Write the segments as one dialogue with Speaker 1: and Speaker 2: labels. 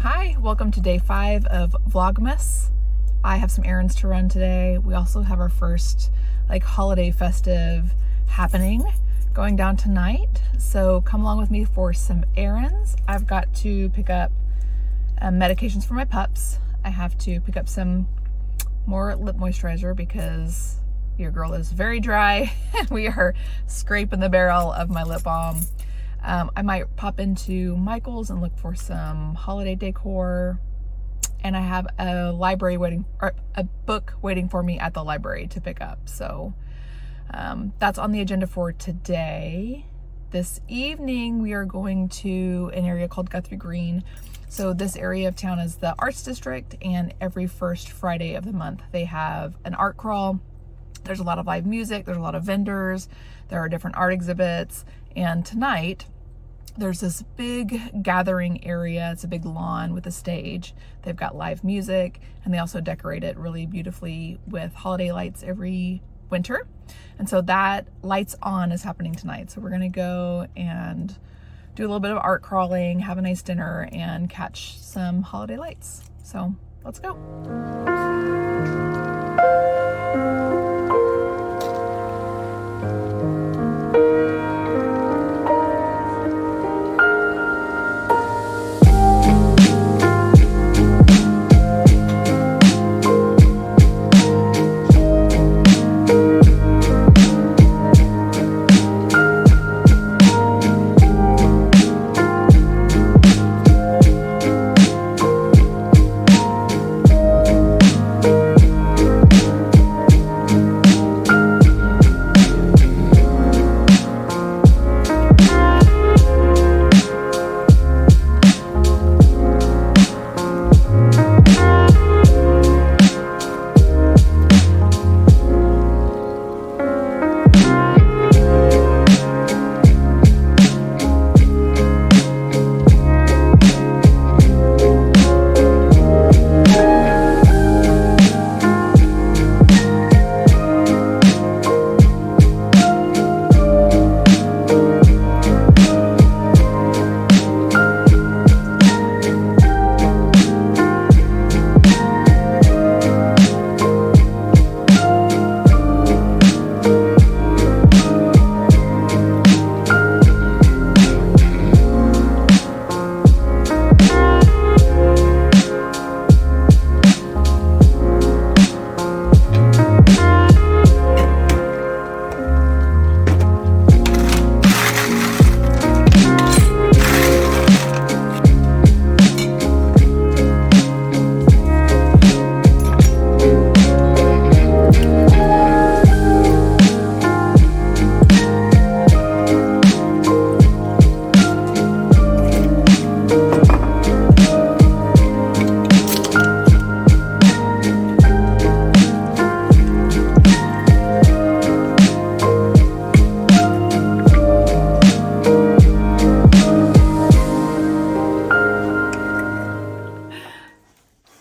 Speaker 1: Hi, welcome to day 5 of Vlogmas. I have some errands to run today. We also have our first holiday festive happening going down tonight. So come along with me for some errands. I've got to pick up medications for my pups. I have to pick up some more lip moisturizer because your girl is very dry and we are scraping the barrel of my lip balm. I might pop into Michael's and look for some holiday decor, and I have a book waiting for me at the library to pick up. So that's on the agenda for today. This evening we are going to an area called Guthrie Green. So this area of town is the arts district, and every first Friday of the month they have an art crawl. There's a lot of live music, there's a lot of vendors, there are different art exhibits, and tonight there's this big gathering area. It's a big lawn with a stage. They've got live music, and they also decorate it really beautifully with holiday lights every winter. And so that Lights On is happening tonight. So we're gonna go and do a little bit of art crawling, have a nice dinner, and catch some holiday lights. So let's go.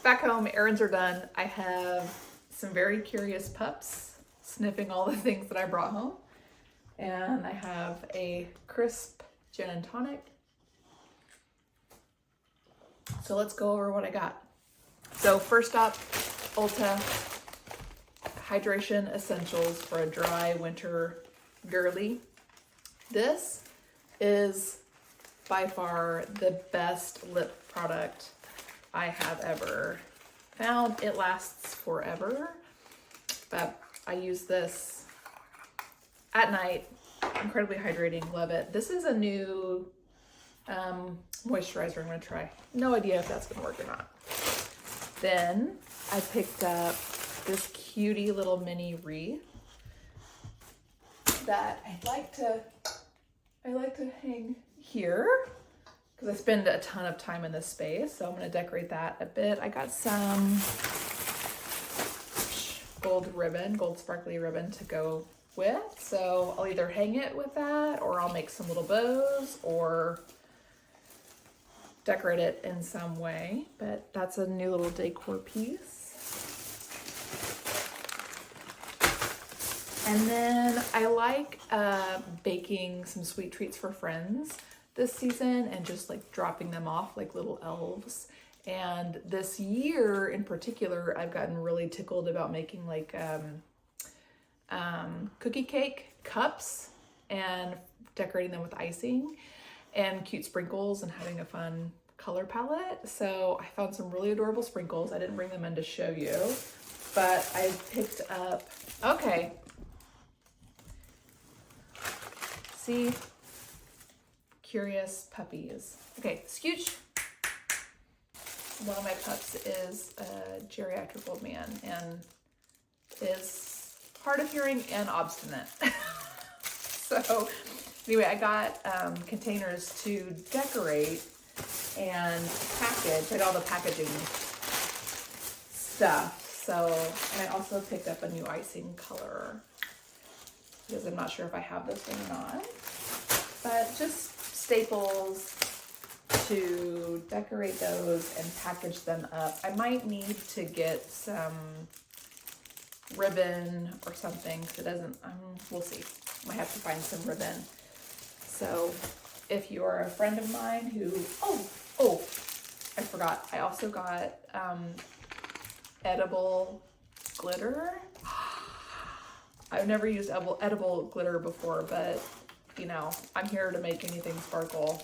Speaker 1: Back home, errands are done. I have some very curious pups sniffing all the things that I brought home. And I have a crisp gin and tonic. So let's go over what I got. So first up, Ulta Hydration Essentials for a dry winter girly. This is by far the best lip product I have ever found. It lasts forever, but I use this at night. Incredibly hydrating, love it. This is a new moisturizer I'm gonna try. No idea if that's gonna work or not. Then I picked up this cutie little mini wreath that I like to hang here because I spend a ton of time in this space. So I'm gonna decorate that a bit. I got some gold sparkly ribbon to go with. So I'll either hang it with that, or I'll make some little bows, or decorate it in some way. But that's a new little decor piece. And then I like baking some sweet treats for friends this season and just like dropping them off like little elves. And this year in particular, I've gotten really tickled about making like cookie cake cups and decorating them with icing and cute sprinkles and having a fun color palette. So I found some really adorable sprinkles. I didn't bring them in to show you, but I picked up, okay. See, curious puppies. Okay, Scooch. One of my pups is a geriatric old man and is hard of hearing and obstinate. So anyway, I got containers to decorate and package, like all the packaging stuff. So, and I also picked up a new icing color because I'm not sure if I have this one or not, but just staples to decorate those and package them up. I might need to get some ribbon or something because it doesn't, we'll see. Might have to find some ribbon. So if you're a friend of mine who, oh, I forgot. I also got edible glitter. I've never used edible glitter before, but you know, I'm here to make anything sparkle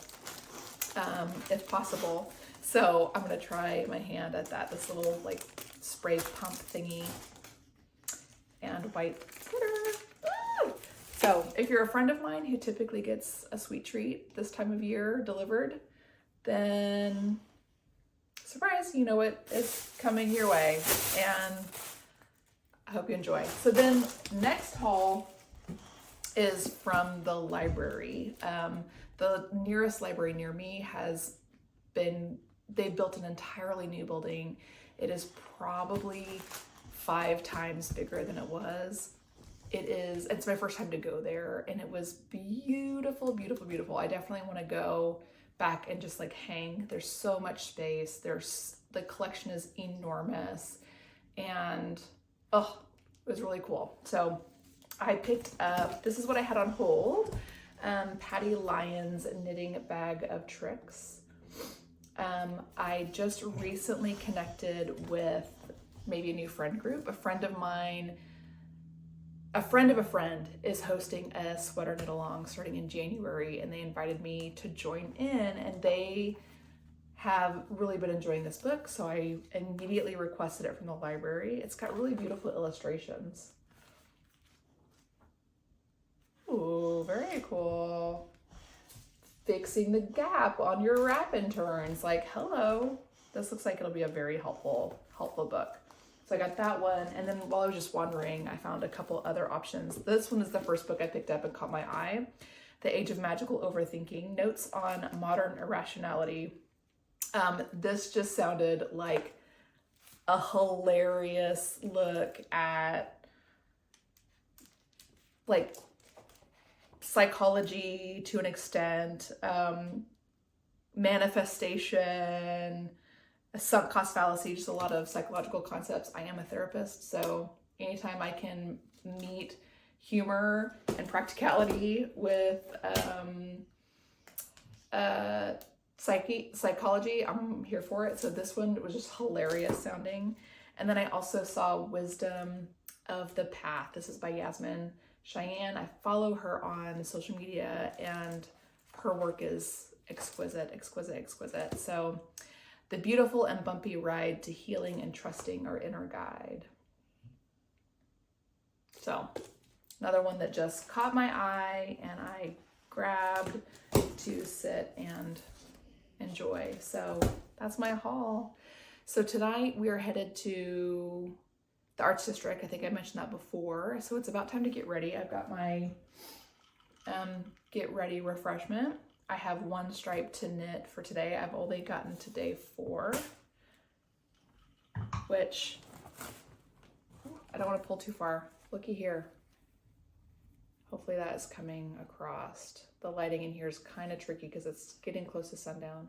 Speaker 1: if possible. So I'm gonna try my hand at that. This little like spray pump thingy and white glitter. So if you're a friend of mine who typically gets a sweet treat this time of year delivered, then surprise, you know what is coming your way, and I hope you enjoy. So then next haul is from the library. The nearest library near me they've built an entirely new building. It is probably 5 times bigger than it was. It's my first time to go there, and it was beautiful, beautiful, beautiful. I definitely want to go back and just like hang. There's so much space. The collection is enormous, and it was really cool. So I picked up, this is what I had on hold, Patty Lyon's Knitting Bag of Tricks. I just recently connected with maybe a new friend group. A friend of mine, a friend of a friend is hosting a sweater knit along starting in January, and they invited me to join in, and they have really been enjoying this book, so I immediately requested it from the library. It's got really beautiful illustrations. Ooh, very cool. Fixing the gap on your wrap and turns. Like, hello. This looks like it'll be a very helpful book. So I got that one, and then while I was just wandering, I found a couple other options. This one is the first book I picked up and caught my eye. The Age of Magical Overthinking, Notes on Modern Irrationality. This just sounded like a hilarious look at like psychology to an extent, manifestation, a sunk cost fallacy, just a lot of psychological concepts. I am a therapist, so anytime I can meet humor and practicality with psychology, I'm here for it. So this one was just hilarious sounding. And then I also saw Wisdom of the Path. This is by Yasmin Cheyenne. I follow her on social media, and her work is exquisite, exquisite, exquisite. So the beautiful and bumpy ride to healing and trusting our inner guide. So another one that just caught my eye and I grabbed to sit and enjoy. So that's my haul. So tonight we are headed to the Arts District. I think I mentioned that before. So it's about time to get ready. I've got my get ready refreshment. I have 1 stripe to knit for today. I've only gotten to day 4, which I don't want to pull too far. Looky here. Hopefully that is coming across. The lighting in here is kind of tricky because it's getting close to sundown.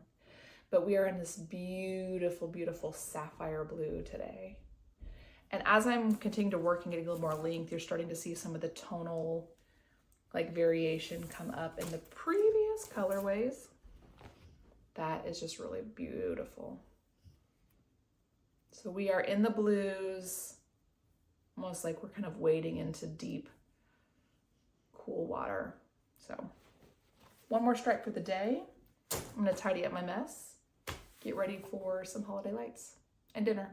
Speaker 1: But we are in this beautiful, beautiful sapphire blue today. And as I'm continuing to work and getting a little more length, you're starting to see some of the tonal like variation come up in the previous colorways. That is just really beautiful. So we are in the blues, almost like we're kind of wading into deep, cool water. So one more stripe for the day. I'm gonna tidy up my mess, get ready for some holiday lights and dinner.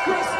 Speaker 1: Christmas!